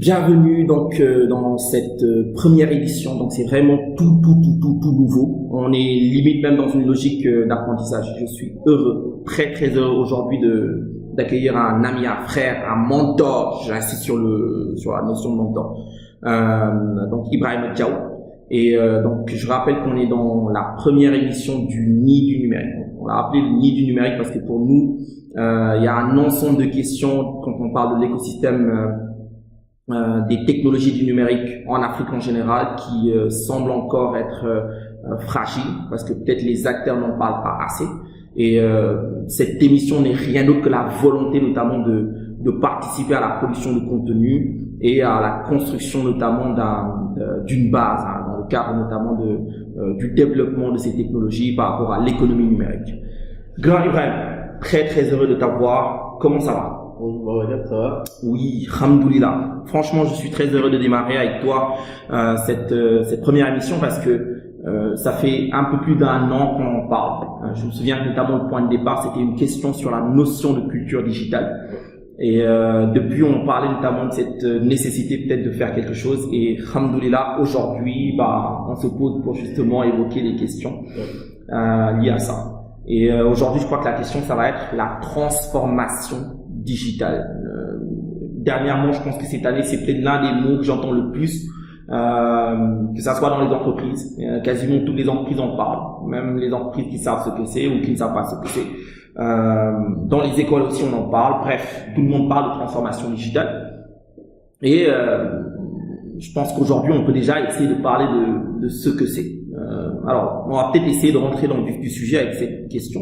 Bienvenue donc dans cette première édition. Donc c'est vraiment tout nouveau. On est limite même dans une logique d'apprentissage. Je suis heureux, très heureux aujourd'hui d'accueillir un ami, un frère, un mentor. J'insiste sur la notion de mentor. Donc Ibrahima Diaw. Et donc je rappelle qu'on est dans la première édition du Nid du numérique. On l'a appelé le Nid du numérique parce que pour nous, il y a un ensemble de questions quand on parle de l'écosystème des technologies du numérique en Afrique en général qui semblent encore être fragiles parce que peut-être les acteurs n'en parlent pas assez. Et cette émission n'est rien d'autre que la volonté notamment de participer à la production de contenu et à la construction notamment d'une base, dans le cadre notamment du développement de ces technologies par rapport à l'économie numérique. Grand Ibrahim, très heureux de t'avoir. Comment ça va? Bonjour, ça va? Oui, alhamdoulilah. Franchement, je suis très heureux de démarrer avec toi cette première émission parce que ça fait un peu plus d'un an qu'on en parle. Je me souviens que notamment le point de départ, c'était une question sur la notion de culture digitale. Et depuis, on parlait notamment de cette nécessité peut-être de faire quelque chose. Et alhamdoulilah, aujourd'hui, on se pose pour justement évoquer les questions liées à ça. Et aujourd'hui, je crois que la question, ça va être la transformation digitale. Dernièrement, je pense que cette année, c'est peut-être l'un des mots que j'entends le plus, que ça soit dans les entreprises. Quasiment toutes les entreprises en parlent, même les entreprises qui savent ce que c'est ou qui ne savent pas ce que c'est. Dans les écoles aussi, on en parle. Bref, tout le monde parle de transformation digitale. Et je pense qu'aujourd'hui, on peut déjà essayer de parler de ce que c'est. Alors, on va peut-être essayer de rentrer dans le vif du sujet avec cette question.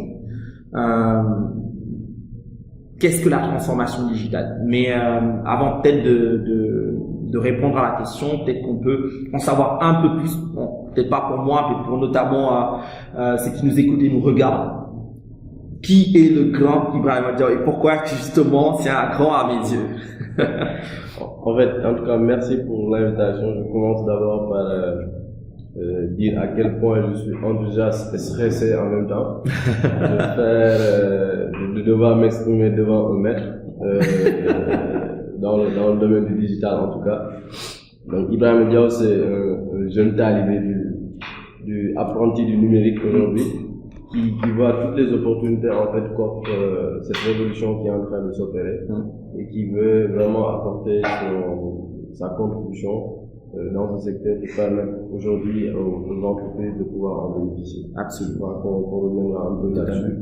Qu'est-ce que la transformation digitale? Mais avant peut-être de répondre à la question, peut-être qu'on peut en savoir un peu plus. Bon, peut-être pas pour moi, mais pour notamment ceux qui nous écoutent et nous regardent. Qui est le grand Ibrahima Diaw et pourquoi justement c'est un grand à mes yeux? En fait, en tout cas, merci pour l'invitation. Je commence d'abord par dire à quel point je suis enthousiaste et stressé en même temps de devoir m'exprimer devant un maître dans le domaine du digital en tout cas. Donc Ibrahima Diaw, c'est un jeune talibé du apprenti du numérique aujourd'hui qui voit toutes les opportunités en fait qu'offre cette révolution qui est en train de s'opérer et qui veut vraiment apporter sa contribution dans ce secteur pour permettre aujourd'hui aux entreprises de pouvoir en bénéficier. Absolument. Qu'on reviendra un peu là-dessus.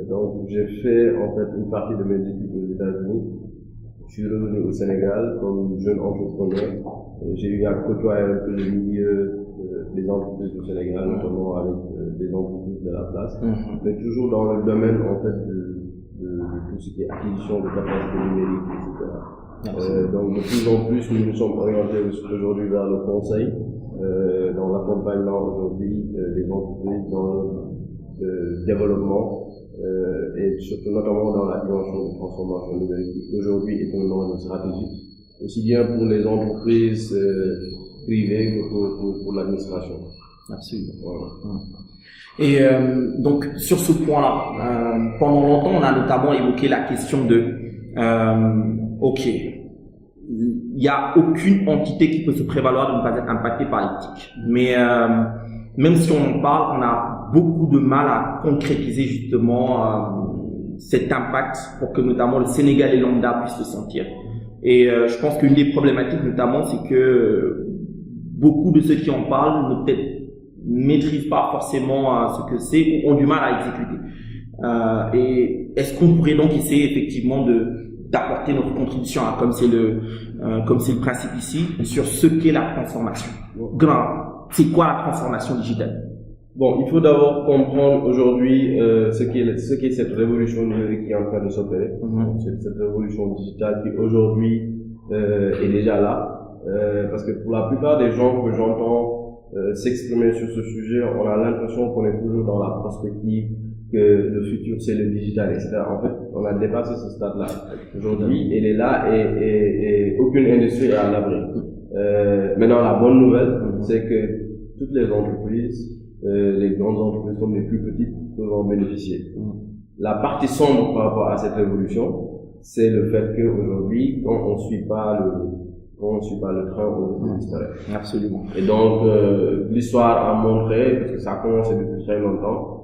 Donc j'ai fait en fait une partie de mes études aux États-Unis. Je suis revenu au Sénégal comme jeune entrepreneur. J'ai eu à côtoyer un peu le milieu des entreprises du Sénégal, notamment avec des entreprises de la place, mais toujours dans le domaine en fait de tout ce qui est acquisition de capacités numériques, etc. Donc de plus en plus, nous nous sommes orientés aujourd'hui vers le conseil, dans l'accompagnement aujourd'hui des entreprises dans le développement et surtout notamment dans la dimension de transformation numérique qui aujourd'hui est un enjeu stratégique, aussi bien pour les entreprises privées que pour l'administration. Absolument. Voilà. Et donc sur ce point-là, pendant longtemps, on a notamment évoqué la question ok, il n'y a aucune entité qui peut se prévaloir de ne pas être impactée par l'éthique. Mais même si on en parle, on a beaucoup de mal à concrétiser justement cet impact pour que notamment le Sénégalais lambda puisse le sentir. Et je pense qu'une des problématiques notamment, c'est que beaucoup de ceux qui en parlent ne peut-être maîtrisent pas forcément ce que c'est ou ont du mal à exécuter. Et est-ce qu'on pourrait donc essayer effectivement d'apporter notre contribution, comme c'est le principe ici, sur ce qu'est la transformation? Grand, c'est quoi la transformation digitale? Bon, il faut d'abord comprendre aujourd'hui ce qu'est cette révolution numérique qui est en train de s'opérer. Cette révolution digitale qui aujourd'hui est déjà là. Parce que pour la plupart des gens que j'entends s'exprimer sur ce sujet, on a l'impression qu'on est toujours dans la perspective que le futur c'est le digital, etc. En fait, on a dépassé ce stade-là. Aujourd'hui, elle est là et aucune industrie est à l'abri. Maintenant, la bonne nouvelle, c'est que toutes les entreprises, les grandes entreprises comme les plus petites, peuvent en bénéficier. La partie sombre par rapport à cette révolution, c'est le fait qu'aujourd'hui, quand on ne suit pas le train, on disparaît. Absolument. Et donc, l'histoire a montré, parce que ça a commencé depuis très longtemps,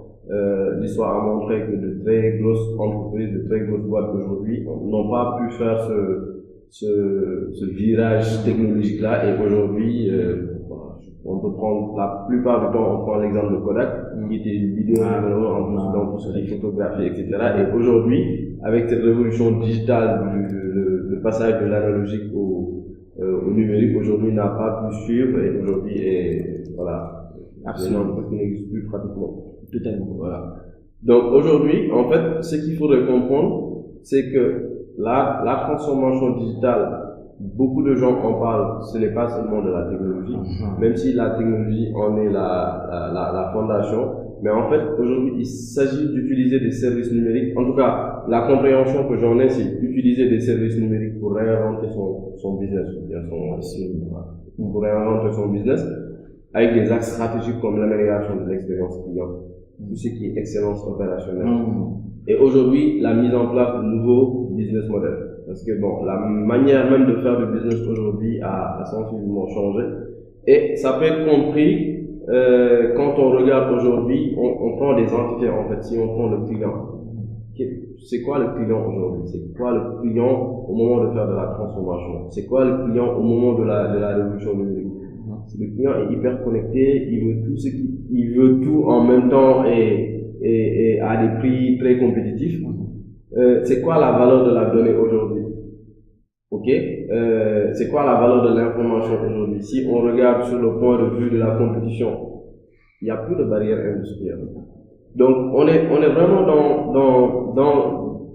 l'histoire a montré que de très grosses entreprises, de très grosses boîtes aujourd'hui n'ont pas pu faire ce virage technologique-là. Et aujourd'hui, on peut prendre la plupart du temps, on prend l'exemple de Kodak, qui était leader dans tout ce qui est photographie, etc. Et aujourd'hui, avec cette révolution digitale, le passage de l'analogique au numérique, aujourd'hui n'a pas pu suivre, et aujourd'hui voilà, absolument, qui n'existe plus pratiquement. Totalement. Voilà. Donc aujourd'hui, en fait, ce qu'il faudrait comprendre, c'est que la transformation digitale, beaucoup de gens en parlent, ce n'est pas seulement de la technologie, même si la technologie en est la fondation, mais en fait, aujourd'hui, il s'agit d'utiliser des services numériques. En tout cas, la compréhension que j'en ai, c'est d'utiliser des services numériques pour réinventer son business, pour réinventer son business, avec des axes stratégiques comme l'amélioration de l'expérience client, tout ce qui est excellence opérationnelle. Et aujourd'hui, la mise en place de nouveaux business models. Parce que bon, la manière même de faire du business aujourd'hui a sensiblement changé. Et ça peut être compris quand on regarde aujourd'hui, on prend des entités en fait. Si on prend le client, c'est quoi le client aujourd'hui? C'est quoi le client au moment de faire de la transformation? C'est quoi le client au moment de la révolution numérique? Le client est hyper connecté, il veut tout en même temps et à des prix très compétitifs. C'est quoi la valeur de la donnée aujourd'hui? C'est quoi la valeur de l'information aujourd'hui? Si on regarde sur le point de vue de la compétition, il n'y a plus de barrière industrielle. Donc on est vraiment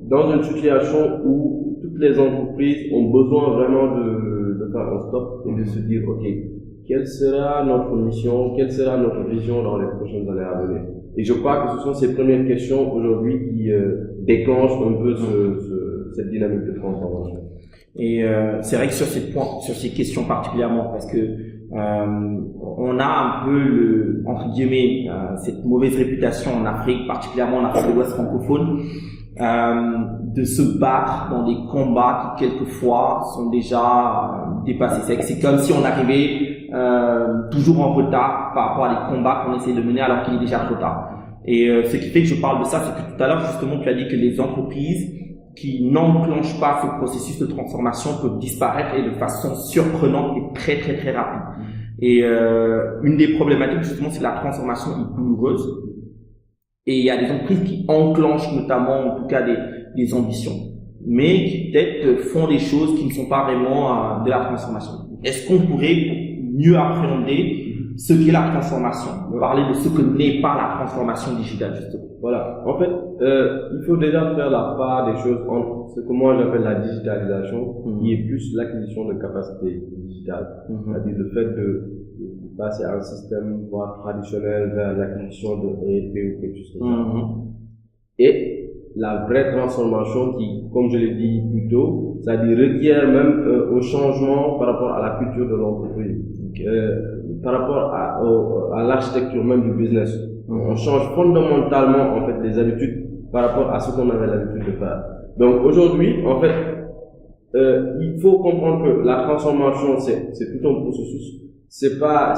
dans une situation où toutes les entreprises ont besoin vraiment de faire un stop et de se dire quelle sera notre mission, quelle sera notre vision dans les prochaines années à venir. Et je crois que ce sont ces premières questions aujourd'hui qui déclenchent un peu cette dynamique de transformation. Et c'est vrai que sur ces questions particulièrement, parce que on a un peu entre guillemets cette mauvaise réputation en Afrique, particulièrement en Afrique de l'Ouest francophone, de se battre dans des combats qui quelquefois sont déjà dépassés. C'est comme si on arrivait toujours en retard par rapport à des combats qu'on essaie de mener alors qu'il est déjà trop tard. Et ce qui fait que je parle de ça, c'est que tout à l'heure justement tu as dit que les entreprises qui n'enclenchent pas ce processus de transformation peuvent disparaître et de façon surprenante et très très très rapide. Et une des problématiques justement, c'est la transformation est douloureuse. Et il y a des entreprises qui enclenchent notamment en tout cas des ambitions, mais qui peut-être font des choses qui ne sont pas vraiment de la transformation. Est-ce qu'on pourrait mieux appréhender ce qu'est la transformation, parler de ce que n'est pas la transformation digitale justement? Voilà. En fait, il faut déjà faire la part des choses entre ce que moi j'appelle la digitalisation, qui est plus l'acquisition de capacités digitales, c'est-à-dire le fait de passer à un système traditionnel vers l'acquisition de ERP ou quelque chose comme ça. Et la vraie transformation qui, comme je l'ai dit plus tôt, c'est-à-dire requiert même au changement par rapport à la culture de l'entreprise, par rapport à l'architecture même du business. On change fondamentalement en fait les habitudes par rapport à ce qu'on avait l'habitude de faire. Donc aujourd'hui, en fait, il faut comprendre que la transformation c'est tout un processus. C'est pas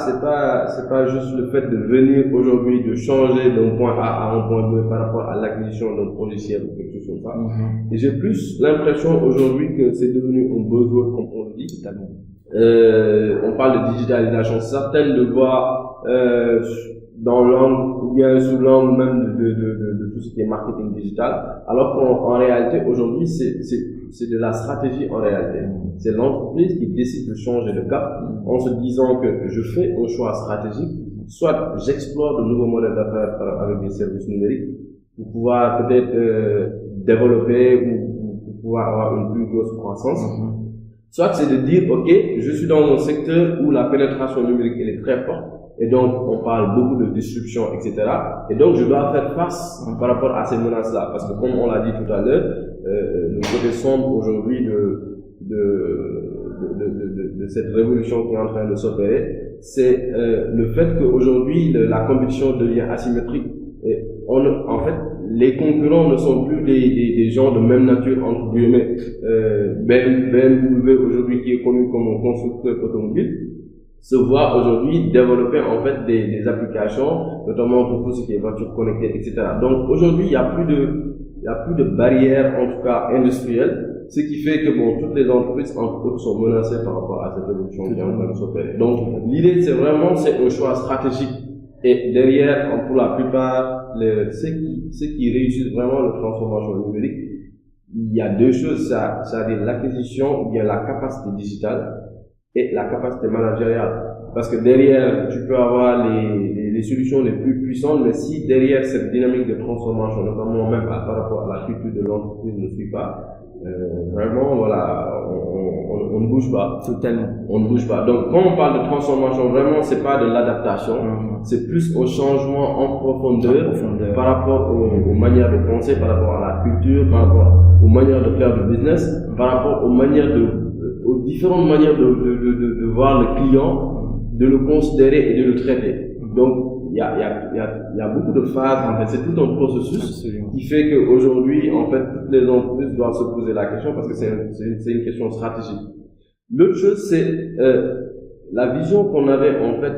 juste le fait de venir aujourd'hui, de changer d'un point A à un point B par rapport à l'acquisition d'un logiciel ou quelque chose comme ça. Et j'ai plus l'impression aujourd'hui que c'est devenu un besoin, comme on le dit. On parle de digitalisation. Certaines le voient dans l'angle ou bien sous l'angle même de tout ce qui est marketing digital, alors qu'en réalité aujourd'hui c'est de la stratégie en réalité. C'est l'entreprise qui décide de changer de cap en se disant que je fais un choix stratégique, soit j'explore de nouveaux modèles d'affaires avec des services numériques pour pouvoir peut-être développer ou pour pouvoir avoir une plus grosse croissance. Soit c'est de dire je suis dans un secteur où la pénétration numérique elle est très forte et donc on parle beaucoup de disruption, etc. Et donc je dois faire face par rapport à ces menaces-là, parce que comme on l'a dit tout à l'heure, le côté sombre aujourd'hui de cette révolution qui est en train de s'opérer, c'est le fait qu'aujourd'hui la compétition devient asymétrique. Et en fait, les concurrents ne sont plus des gens de même nature, entre guillemets. BMW aujourd'hui, qui est connu comme un constructeur automobile, se voit aujourd'hui développer en fait des applications, notamment pour tout ce qui est voitures connectées, etc. Donc aujourd'hui, il y a plus de barrières, en tout cas industrielles, ce qui fait que bon, toutes les entreprises entre autres sont menacées par rapport à cette évolution qui est en train de s'opérer. Donc l'idée, c'est un choix stratégique. Et derrière, pour la plupart, ceux qui réussissent vraiment la transformation numérique, il y a deux choses, c'est-à-dire l'acquisition ou bien la capacité digitale et la capacité managériale. Parce que derrière, tu peux avoir les solutions les plus puissantes, mais si derrière cette dynamique de transformation, notamment même par rapport à la culture de l'entreprise, ne suit pas, vraiment, voilà, on ne bouge pas. Totalement. On ne bouge pas. Donc, quand on parle de transformation, vraiment, c'est pas de l'adaptation, c'est plus au changement en profondeur par rapport aux manières de penser, par rapport à la culture, par rapport aux manières de faire du business, par rapport aux différentes manières de voir le client, de le considérer et de le traiter. Donc, il y a beaucoup de phases, en fait, c'est tout un processus qui fait qu'aujourd'hui, en fait, toutes les entreprises doivent se poser la question parce que c'est une question stratégique. L'autre chose, c'est la vision qu'on avait en fait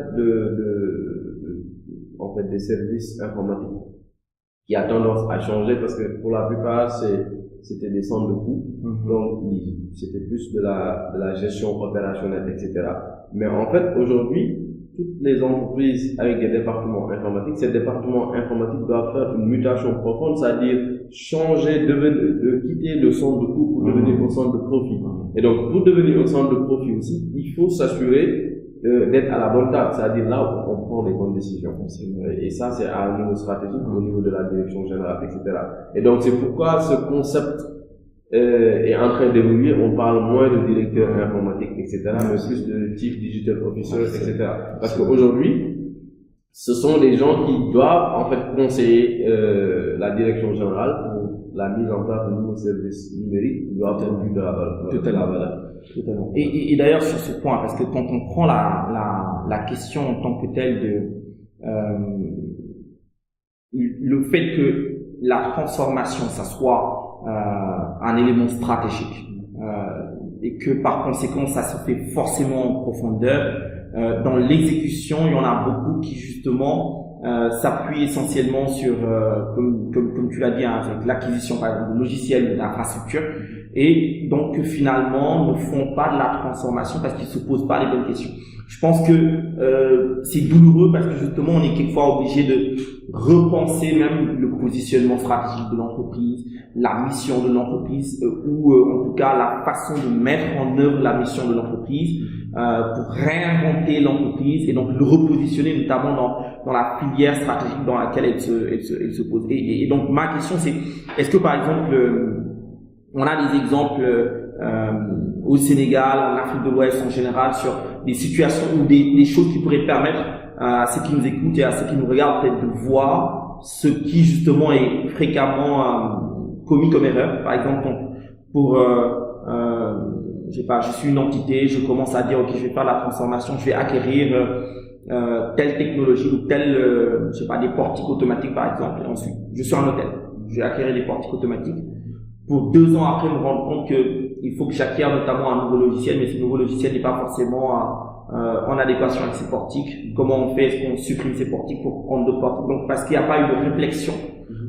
des services informatiques qui a tendance à changer parce que pour la plupart c'était des centres de coûts, donc c'était plus de la gestion opérationnelle, etc. Mais en fait aujourd'hui toutes les entreprises avec des départements informatiques, ces départements informatiques doivent faire une mutation profonde, c'est-à-dire changer, de quitter le centre de coût pour devenir un centre de profit. Et donc, pour devenir un centre de profit aussi, il faut s'assurer d'être à la bonne table, c'est-à-dire là où on prend les bonnes décisions. Et ça, c'est à un niveau stratégique, au niveau de la direction générale, etc. Et donc, c'est pourquoi ce concept est en train d'évoluer. On parle moins de directeur informatique, etc., mais plus de chief digital officer, etc. Parce qu'aujourd'hui, ce sont des gens qui doivent en fait conseiller la direction générale pour la mise en place de nouveaux services numériques qui doivent produire de la valeur. Totalement. Et d'ailleurs sur ce point, parce que quand on prend la question en tant que telle de le fait que la transformation, ça soit un élément stratégique et que par conséquent ça se fait forcément en profondeur. Dans l'exécution, il y en a beaucoup qui justement s'appuient essentiellement sur, comme tu l'as dit, avec l'acquisition par exemple de logiciels ou d'infrastructures, et donc finalement ne font pas de la transformation parce qu'ils se posent pas les bonnes questions. Je pense que c'est douloureux parce que justement on est quelquefois obligé de repenser même le positionnement stratégique de l'entreprise, la mission de l'entreprise ou en tout cas la façon de mettre en œuvre la mission de l'entreprise pour réinventer l'entreprise et donc le repositionner notamment dans la filière stratégique dans laquelle elle se pose. Et donc ma question c'est, est-ce que par exemple on a des exemples au Sénégal, en Afrique de l'Ouest en général, sur des situations ou des choses qui pourraient permettre à ceux qui nous écoutent et à ceux qui nous regardent peut-être de voir ce qui justement est fréquemment commis comme erreur. Par exemple, je sais pas, je suis une entité, je commence à dire ok, je vais faire la transformation, je vais acquérir telle technologie ou telle, je sais pas, des portiques automatiques par exemple. Et ensuite, je suis un hôtel, je vais acquérir des portiques automatiques. Pour 2 ans après, me rendre compte qu'il faut que j'acquière notamment un nouveau logiciel, mais ce nouveau logiciel n'est pas forcément en adéquation avec ces portiques. Comment on fait? Est-ce qu'on supprime ces portiques pour prendre d'autres portiques? Donc, parce qu'il n'y a pas eu de réflexion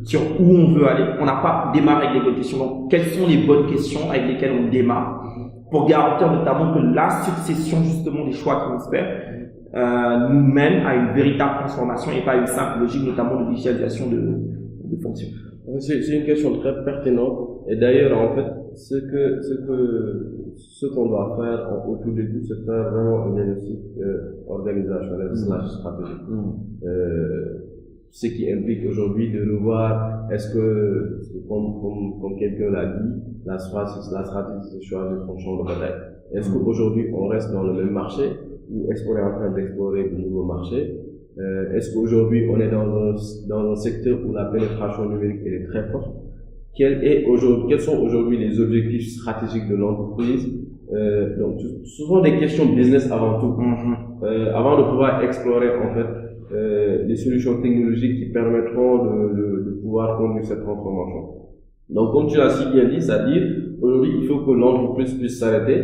sur où on veut aller. On n'a pas démarré avec les bonnes questions. Donc, quelles sont les bonnes questions avec lesquelles on démarre pour garantir notamment que la succession justement des choix qu'on se fait nous mène à une véritable transformation et pas à une simple logique notamment de digitalisation de fonctions. C'est une question très pertinente. Et d'ailleurs, en fait, ce qu'on doit faire au tout début, c'est faire vraiment un diagnostic organisationnel / stratégique. Ce qui implique aujourd'hui de revoir, est-ce que comme quelqu'un l'a dit, la stratégie c'est choisir son champ de bataille. Est-ce qu'aujourd'hui on reste dans le même marché ou est-ce qu'on est en train d'explorer de nouveaux marchés? Est-ce qu'aujourd'hui on est dans un secteur où la pénétration numérique est très forte? Quels sont aujourd'hui les objectifs stratégiques de l'entreprise? Donc, ce sont des questions de business avant tout. Avant de pouvoir explorer en fait les solutions technologiques qui permettront de pouvoir conduire cette transformation. Donc, comme tu l'as si bien dit, c'est-à-dire, aujourd'hui, il faut que l'entreprise puisse s'arrêter,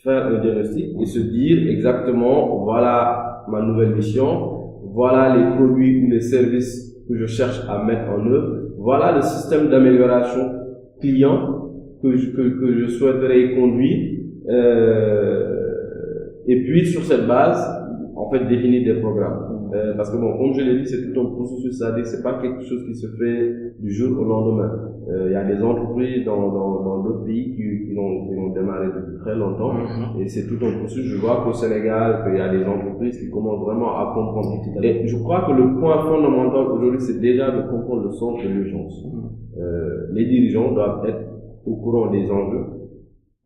faire un diagnostic et se dire exactement, voilà ma nouvelle mission, voilà les produits ou les services que je cherche à mettre en œuvre, voilà le système d'amélioration client que je souhaiterais conduire, et puis sur cette base, en fait, définir des programmes. Parce que bon, comme je l'ai dit, c'est tout un processus, c'est-à-dire c'est pas quelque chose qui se fait du jour au lendemain. Il y a des entreprises dans d'autres pays qui l'ont démarré depuis très longtemps, et c'est tout un processus. Je vois qu'au Sénégal, qu'il y a des entreprises qui commencent vraiment à comprendre. Et je crois que le point fondamental aujourd'hui, c'est déjà de comprendre le sens de l'urgence. Les dirigeants doivent être au courant des enjeux.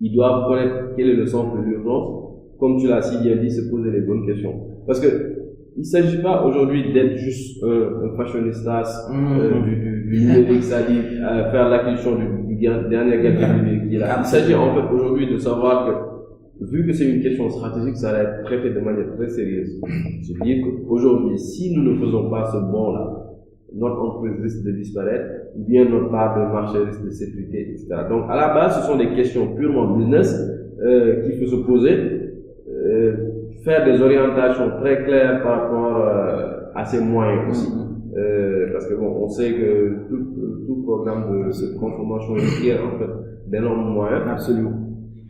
Ils doivent connaître quel est le sens de l'urgence. Comme tu l'as si bien dit, se poser les bonnes questions. Parce que il s'agit pas aujourd'hui d'être juste un fashionista du numérique, c'est-à-dire faire l'acquisition du dernier gadget numérique qui est là. Il s'agit en fait aujourd'hui de savoir que, vu que c'est une question stratégique, ça va être traité de manière très sérieuse. C'est-à-dire qu'aujourd'hui, si nous ne faisons pas ce bond-là, notre entreprise risque de disparaître, ou bien notre part de marché risque de sécurité, etc. Donc, à la base, ce sont des questions purement business qu'il faut se poser. Faire des orientations très claires par rapport à ces moyens aussi. Parce que bon, on sait que tout programme de transformation requiert en fait d'énormes moyens. Absolument.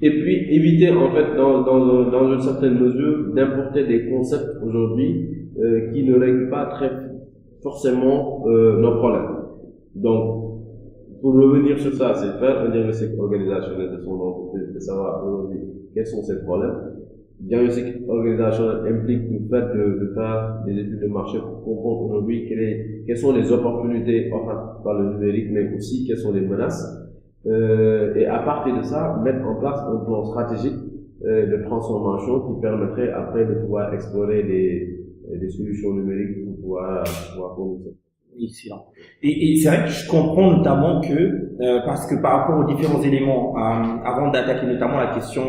Et puis éviter en fait dans une certaine mesure d'importer des concepts aujourd'hui qui ne règlent pas très forcément nos problèmes. Donc pour revenir sur ça, c'est faire un diagnostic organisationnel de son entreprise, de savoir aujourd'hui quels sont ses problèmes. Diagnostic organisationnel implique le fait de faire des études de marché pour comprendre aujourd'hui quelles sont les opportunités offertes par le numérique, mais aussi quelles sont les menaces. Et à partir de ça, mettre en place un plan stratégique de transformation qui permettrait après de pouvoir explorer des solutions numériques pour pouvoir conduire ça. Excellent. Et c'est vrai que je comprends notamment que, parce que par rapport aux différents éléments, avant d'attaquer notamment la question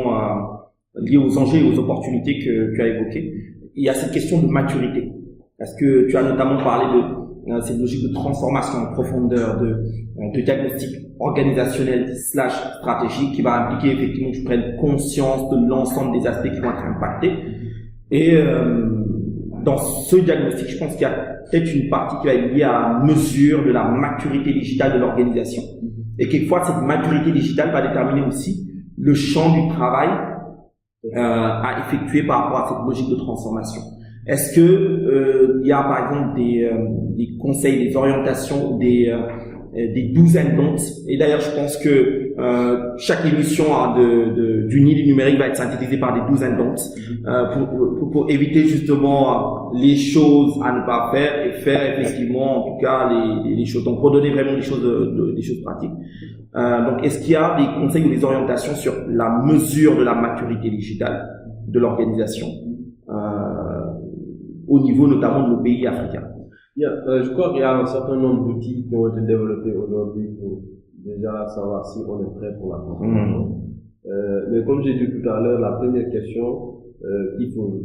liée aux enjeux et aux opportunités que tu as évoquées, il y a cette question de maturité. Parce que tu as notamment parlé de cette logique de transformation en profondeur, de diagnostic organisationnel / stratégique qui va impliquer effectivement que tu prennes conscience de l'ensemble des aspects qui vont être impactés. Et dans ce diagnostic, je pense qu'il y a peut-être une partie qui va être liée à la mesure de la maturité digitale de l'organisation. Et quelquefois, cette maturité digitale va déterminer aussi le champ du travail à effectuer par rapport à cette logique de transformation. Est-ce que il y a par exemple des conseils, des orientations, des douzaines d'ondes? Et d'ailleurs, je pense que chaque émission du nid du numérique va être synthétisée par des douzaines d'ondes pour éviter justement les choses à ne pas faire et faire effectivement en tout cas les choses. Donc pour donner vraiment des choses pratiques. Donc est-ce qu'il y a des conseils ou des orientations sur la mesure de la maturité digitale de l'organisation au niveau notamment de nos pays africains? Je crois qu'il y a un certain nombre d'outils qui ont été développés aujourd'hui pour déjà savoir si on est prêt pour la transformation. Mais comme j'ai dit tout à l'heure, la première question qu'il faut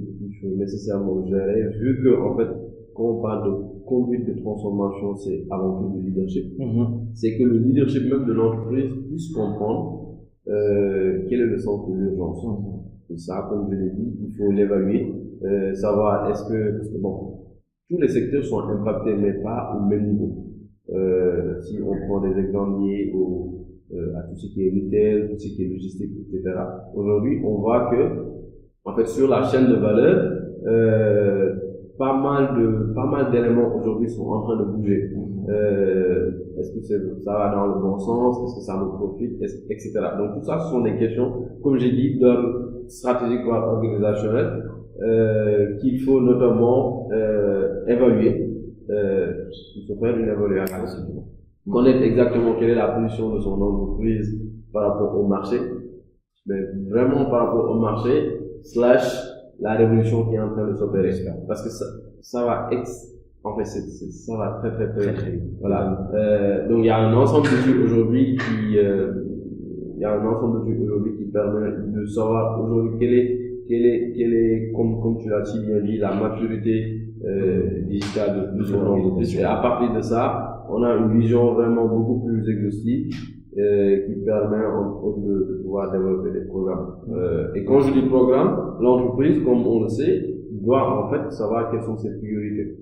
nécessairement gérer, vu que en fait, quand on parle de conduite de transformation, c'est avant tout du leadership. C'est que le leadership même de l'entreprise puisse comprendre quel est le sens de l'urgence. Et ça, comme je l'ai dit, il faut l'évaluer, savoir parce que bon, tous les secteurs sont impactés, mais pas au même niveau. Si on prend des exemples liés à tout ce qui est retail, tout ce qui est logistique, etc. Aujourd'hui, on voit que, en fait, sur la chaîne de valeur, pas mal d'éléments aujourd'hui sont en train de bouger. Est-ce que ça va dans le bon sens? Est-ce que ça nous profite? Etc. Donc tout ça, ce sont des questions, comme j'ai dit, d'ordre stratégique voire organisationnel, qu'il faut notamment évaluer. Il faut faire une évaluation. Connaître exactement quelle est la position de son entreprise par rapport au marché, mais vraiment par rapport au marché / la révolution qui est en train de s'opérer. Parce que ça va ça va très vite. Voilà. Donc il y a un ensemble d'outils aujourd'hui qui permet de savoir aujourd'hui quelle est, comme tu l'as si bien dit, la maturité digitale de son entreprise. Et à partir de ça, on a une vision vraiment beaucoup plus exhaustive qui permet de pouvoir développer des programmes. Et quand je dis programme, l'entreprise, comme on le sait, doit en fait savoir quelles sont ses priorités.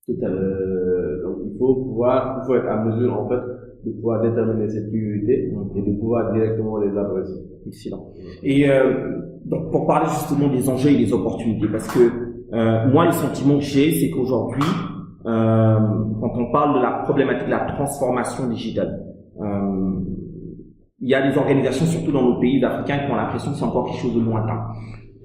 Donc il faut être à mesure en fait de pouvoir déterminer ses priorités et de pouvoir directement les adresser. Excellent. Et donc pour parler justement des enjeux et des opportunités, parce que moi le sentiment que j'ai, c'est qu'aujourd'hui, quand on parle de la problématique de la transformation digitale, il y a des organisations, surtout dans nos pays africains, qui ont l'impression que c'est encore quelque chose de lointain.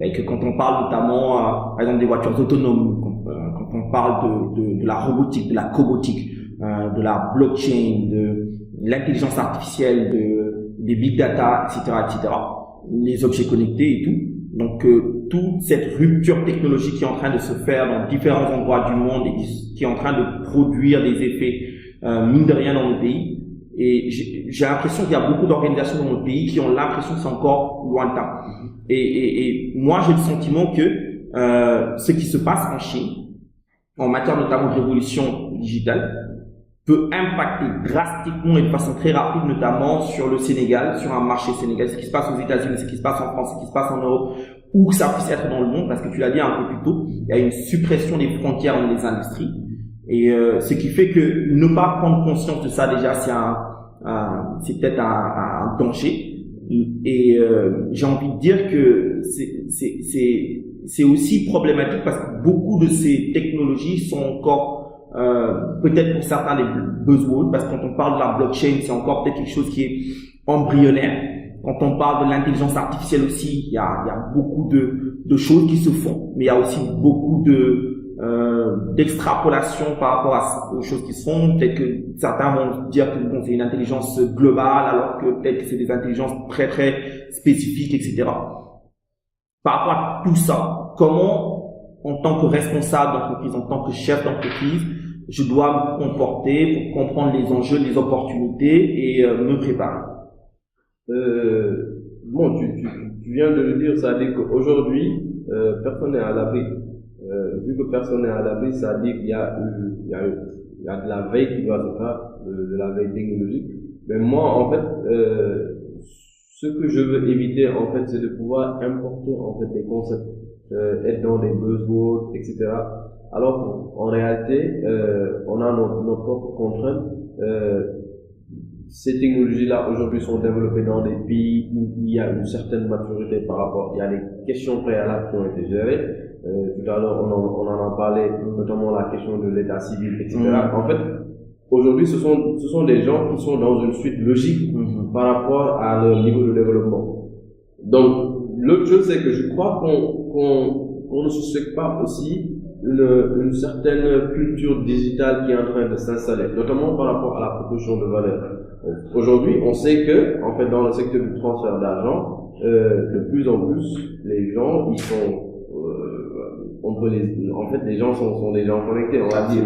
Et que quand on parle notamment, par exemple, des voitures autonomes, quand on parle de la robotique, de la cobotique, de la blockchain, de l'intelligence artificielle, des big data, etc., les objets connectés et tout. Donc, toute cette rupture technologique qui est en train de se faire dans différents endroits du monde et qui est en train de produire des effets, mine de rien, dans nos pays. Et j'ai l'impression qu'il y a beaucoup d'organisations dans notre pays qui ont l'impression que c'est encore lointain. Et moi, j'ai le sentiment que ce qui se passe en Chine, en matière notamment de révolution digitale, peut impacter drastiquement et de façon très rapide, notamment sur le Sénégal, sur un marché sénégalais, ce qui se passe aux États-Unis, ce qui se passe en France, ce qui se passe en Europe, où que ça puisse être dans le monde, parce que tu l'as dit un peu plus tôt, il y a une suppression des frontières dans les industries. Et ce qui fait que ne pas prendre conscience de ça déjà, c'est peut-être un danger. Et j'ai envie de dire que c'est aussi problématique parce que beaucoup de ces technologies sont encore peut-être pour certains des buzzwords, parce que quand on parle de la blockchain, c'est encore peut-être quelque chose qui est embryonnaire. Quand on parle de l'intelligence artificielle aussi, il y a beaucoup de choses qui se font, mais il y a aussi beaucoup d'extrapolation par rapport aux choses qui se font. Peut-être que certains vont dire que bon, c'est une intelligence globale, alors que peut-être que c'est des intelligences très très spécifiques, etc. Par rapport à tout ça, comment, en tant que responsable d'entreprise, en tant que chef d'entreprise, je dois me comporter pour comprendre les enjeux, les opportunités et me préparer? Bon, tu viens de le dire, ça veut dire qu'aujourd'hui, personne n'est à l'abri. Vu que personne n'est à l'abri, ça veut dire qu'il y a de la veille qui doit se faire, de la veille technologique. Mais moi, en fait, ce que je veux éviter, en fait, c'est de pouvoir importer, en fait, des concepts, être dans des buzzwords, etc. Alors, en réalité, on a nos propres contraintes. Ces technologies-là, aujourd'hui, sont développées dans des pays où il y a une certaine maturité par rapport, il y a des questions préalables qui ont été gérées. Tout à l'heure, on en a parlé, notamment la question de l'état civil, etc. En fait, aujourd'hui, ce sont des gens qui sont dans une suite logique par rapport à leur niveau de développement. Donc, l'autre chose, c'est que je crois qu'on ne suspecte pas aussi une certaine culture digitale qui est en train de s'installer, notamment par rapport à la proposition de valeur. Aujourd'hui, on sait que, en fait, dans le secteur du transfert d'argent, de plus en plus, les gens, ils sont en fait, les gens sont des gens connectés, on va dire.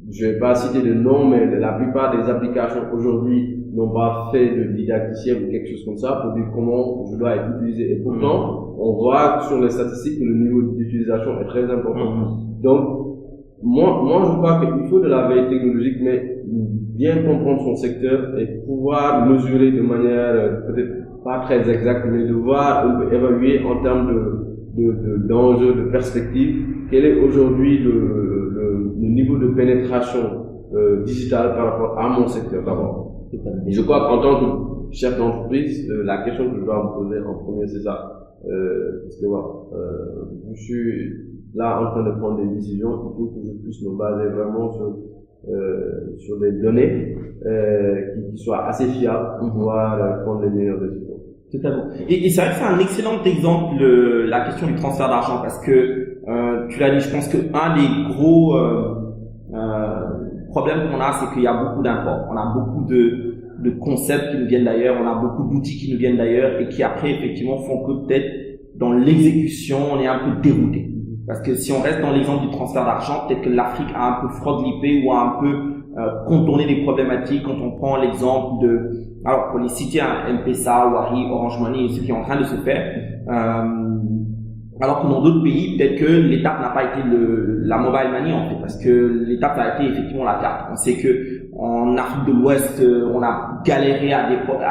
Je vais pas citer de nom, mais la plupart des applications aujourd'hui n'ont pas fait de didacticien ou quelque chose comme ça pour dire comment je dois être utilisé. Et pourtant, on voit sur les statistiques que le niveau d'utilisation est très important. Donc, moi, je crois qu'il faut de la veille technologique, mais bien comprendre son secteur et pouvoir mesurer de manière peut-être pas très exacte, mais de voir ou évaluer en termes d'enjeux, de perspective, quel est aujourd'hui le niveau de pénétration digitale par rapport à mon secteur d'abord. Et je crois qu'en tant que chef d'entreprise, la question que je dois me poser en premier, c'est ça. Parce que voilà, je suis là en train de prendre des décisions, il faut que je puisse me baser vraiment sur des données qui soient assez fiables pour pouvoir prendre les meilleures décisions. Totalement. Et c'est vrai que c'est un excellent exemple, la question du transfert d'argent, parce que tu l'as dit, je pense que un des gros problèmes qu'on a, c'est qu'il y a beaucoup d'imports. On a beaucoup de concepts qui nous viennent d'ailleurs, on a beaucoup d'outils qui nous viennent d'ailleurs et qui après effectivement font que peut-être dans l'exécution on est un peu dérouté. Parce que si on reste dans l'exemple du transfert d'argent, peut-être que l'Afrique a un peu fraude-lippé ou a un peu contourné des problématiques. Quand on prend l'exemple alors pour les citer, M-Pesa, Wari, Orange Money, ce qui est en train de se faire, Alors que dans d'autres pays, peut-être que l'étape n'a pas été la mobile money en fait, parce que l'étape a été effectivement la carte. On sait que en Afrique de l'Ouest, on a galéré à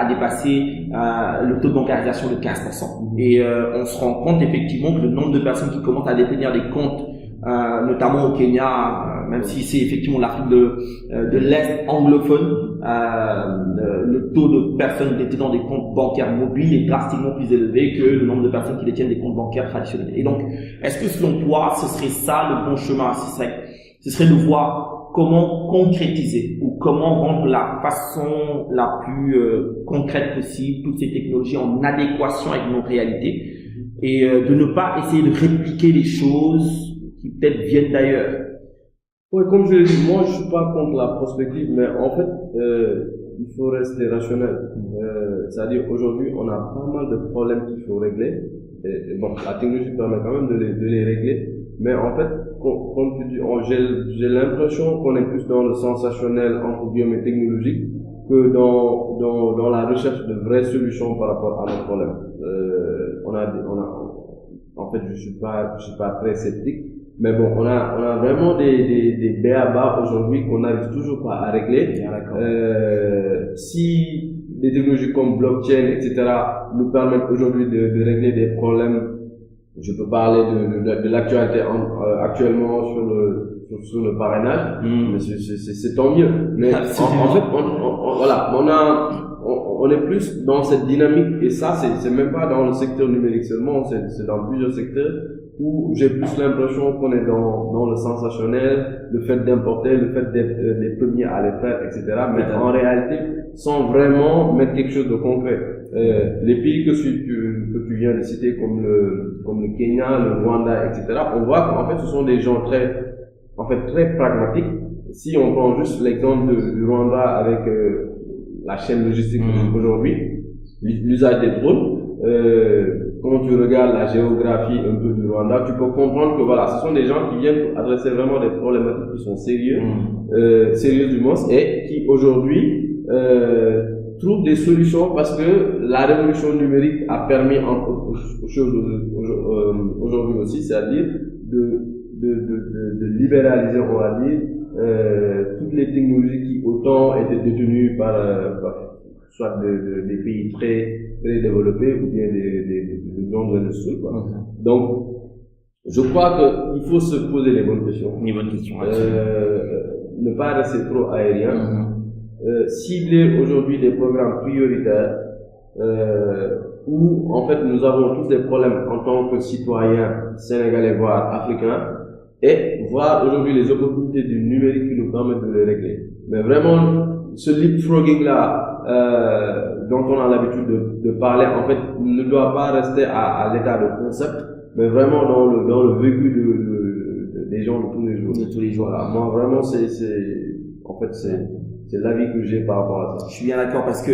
dépasser le taux de bancarisation de 15%. Et on se rend compte effectivement que le nombre de personnes qui commencent à détenir des comptes, notamment au Kenya, même si c'est effectivement l'Afrique de l'Est anglophone, le taux de personnes détenant des comptes bancaires mobiles est drastiquement plus élevé que le nombre de personnes qui détiennent des comptes bancaires traditionnels. Et donc, est-ce que selon toi, ce serait ça le bon chemin? Ce serait de voir comment concrétiser ou comment rendre la façon la plus concrète possible toutes ces technologies en adéquation avec nos réalités et de ne pas essayer de répliquer les choses qui peut-être viennent d'ailleurs. Oui, comme je l'ai dit, moi je suis pas contre la prospective, mais en fait il faut rester rationnel. C'est-à-dire aujourd'hui on a pas mal de problèmes qu'il faut régler. Et bon, la technologie permet quand même de les régler, mais en fait, comme tu dis, j'ai l'impression qu'on est plus dans le sensationnel entre guillemets technologique que dans la recherche de vraies solutions par rapport à nos problèmes. En fait, je suis pas très sceptique, mais bon, on a vraiment des b.a.-ba aujourd'hui qu'on n'arrive toujours pas à régler. Si des technologies comme blockchain, etc., nous permettent aujourd'hui de régler des problèmes. Je peux parler de l'actualité actuellement sur le parrainage, mais c'est tant mieux. Mais en fait, on est plus dans cette dynamique, et ça, c'est même pas dans le secteur numérique seulement, c'est dans plusieurs secteurs où j'ai plus l'impression qu'on est dans le sensationnel, le fait d'importer, le fait d'être les premiers à le faire, etc. Mais en réalité, sans vraiment mettre quelque chose de concret. Les pays que tu viens de citer comme le Kenya, le Rwanda, etc. On voit qu'en fait ce sont des gens très pragmatiques. Si on prend juste l'exemple du Rwanda avec la chaîne logistique aujourd'hui, l'usage des drones, quand tu regardes la géographie un peu du Rwanda, tu peux comprendre que voilà, ce sont des gens qui viennent adresser vraiment des problématiques qui sont sérieuses du moins, et qui aujourd'hui trouvent des solutions parce que la révolution numérique a permis entre autres choses aujourd'hui aussi, c'est-à-dire de libéraliser, on va dire, toutes les technologies qui autant étaient détenues par soit des pays très développés ou bien des grandes industries, quoi. Donc je crois qu'il faut se poser les bonnes questions. Ne pas rester trop aérien. Cibler aujourd'hui des programmes prioritaires où en fait nous avons tous des problèmes en tant que citoyens sénégalais voire africains, et voir aujourd'hui les opportunités du numérique qui nous permettent de les régler. Mais vraiment ce leapfrogging là dont on a l'habitude de parler, en fait ne doit pas rester à l'état de concept, mais vraiment dans le vécu des gens de tous les jours. Voilà. Moi vraiment c'est l'avis que j'ai par rapport à ça. Je suis bien d'accord parce que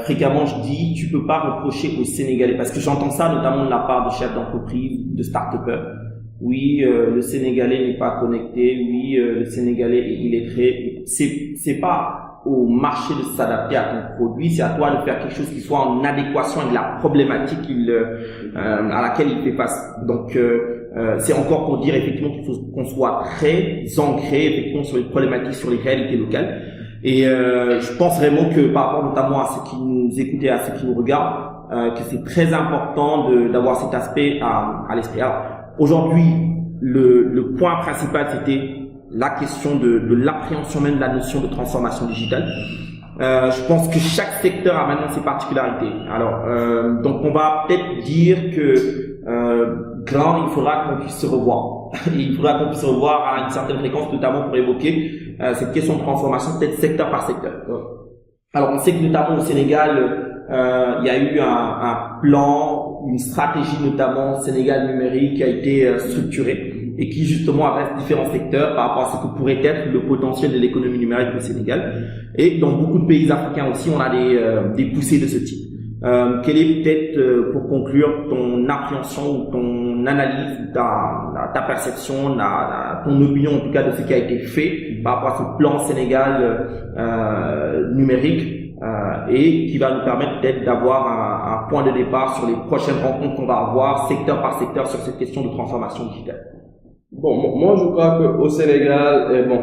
fréquemment je dis tu peux pas reprocher aux Sénégalais, parce que j'entends ça notamment de la part de chefs d'entreprise, de start-upers. Oui, le Sénégalais n'est pas connecté. Oui, le Sénégalais est illettré. C'est pas au marché de s'adapter à ton produit, c'est à toi de faire quelque chose qui soit en adéquation avec la problématique à laquelle il fait face. Donc c'est encore pour dire effectivement qu'il faut qu'on soit très ancré effectivement sur les problématiques, sur les réalités locales. Et je pense vraiment que par rapport notamment à ceux qui nous écoutent et à ceux qui nous regardent, que c'est très important d'avoir cet aspect à l'esprit. Alors aujourd'hui, le point principal c'était la question de l'appréhension même de la notion de transformation digitale. Je pense que chaque secteur a maintenant ses particularités. Alors donc on va peut-être dire que il faudra qu'on puisse se revoir. Il faudra qu'on puisse se revoir à une certaine fréquence, notamment pour évoquer cette question de transformation, peut-être secteur par secteur. Alors on sait que notamment au Sénégal, il y a eu un plan, une stratégie notamment Sénégal numérique qui a été structurée et qui justement adresse différents secteurs par rapport à ce que pourrait être le potentiel de l'économie numérique au Sénégal. Et dans beaucoup de pays africains aussi, on a des poussées de ce type. Quelle est peut-être, pour conclure, ton appréhension ou ton analyse, ta perception, ton opinion en tout cas de ce qui a été fait par rapport à ce plan Sénégal numérique et qui va nous permettre peut-être d'avoir un point de départ sur les prochaines rencontres qu'on va avoir, secteur par secteur, sur cette question de transformation digitale? Bon, moi je crois qu'au Sénégal, et bon,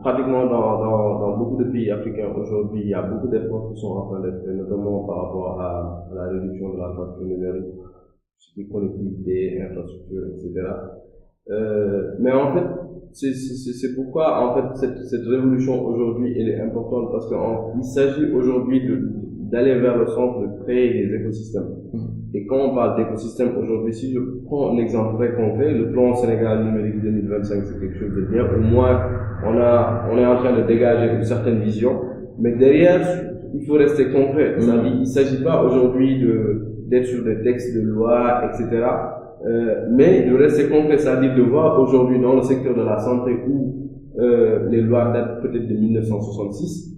pratiquement dans beaucoup de pays africains aujourd'hui, il y a beaucoup d'efforts qui sont en train d'être faits, notamment par rapport à la réduction de la fracture numérique, connectivité, infrastructure, etc. Mais en fait, c'est pourquoi en fait cette révolution aujourd'hui elle est importante, parce qu'il s'agit aujourd'hui d'aller vers le sens de créer des écosystèmes. Et quand on parle d'écosystème aujourd'hui, si je prends un exemple très concret, le plan Sénégal numérique 2025, c'est quelque chose de bien. Au moins, on est en train de dégager une certaine vision, mais derrière, il faut rester concret. C'est-à-dire, il ne s'agit pas aujourd'hui d'être sur des textes de loi, etc. Mais de rester concret, c'est-à-dire de voir aujourd'hui dans le secteur de la santé où les lois datent peut-être de 1966,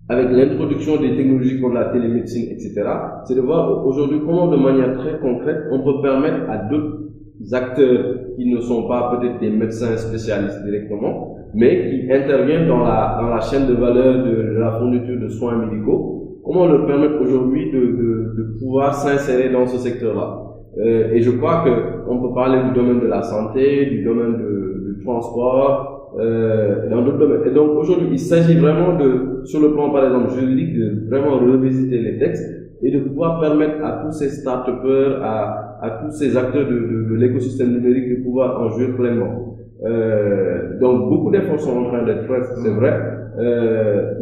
avec l'introduction des technologies comme la télémédecine, etc., c'est de voir aujourd'hui comment, de manière très concrète, on peut permettre à d'autres acteurs qui ne sont pas peut-être des médecins spécialistes directement, mais qui interviennent dans la chaîne de valeur de la fourniture de soins médicaux, comment leur permettre aujourd'hui de pouvoir s'insérer dans ce secteur-là. Et je crois qu'on peut parler du domaine de la santé, du domaine du transport, dans d'autres domaines. Et donc aujourd'hui, il s'agit vraiment sur le plan par exemple juridique, de vraiment revisiter les textes et de pouvoir permettre à tous ces start-upers, à tous ces acteurs de l'écosystème numérique de pouvoir en jouer pleinement. Donc beaucoup d'efforts sont en train d'être faits, c'est vrai.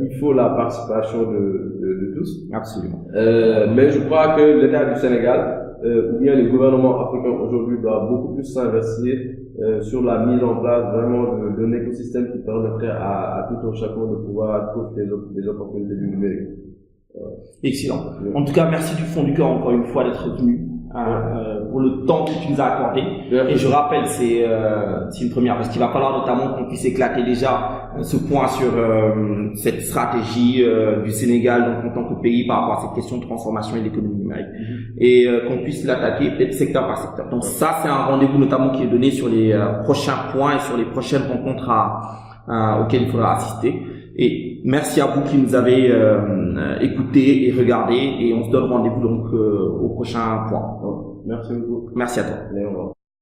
Il faut la participation de tous. Absolument. Mais je crois que l'État du Sénégal, ou bien les gouvernements africains aujourd'hui doivent beaucoup plus s'investir sur la mise en place vraiment d'un écosystème qui permettrait à tout un chacun de pouvoir profiter des opportunités du numérique. Excellent. En tout cas, merci du fond du cœur encore une fois d'être venu pour le temps que tu nous as accordé. Et je rappelle, c'est une première parce qu'il va falloir notamment qu'on puisse éclater déjà ce point sur cette stratégie du Sénégal en tant que pays par rapport à cette question de transformation et d'économie numérique et qu'on puisse l'attaquer peut-être secteur par secteur. Donc ça, c'est un rendez-vous notamment qui est donné sur les prochains points et sur les prochaines rencontres auxquelles il faudra assister. Et merci à vous qui nous avez écoutés et regardés, et on se donne rendez-vous donc au prochain point. Merci beaucoup. Merci à toi. Allez, au revoir.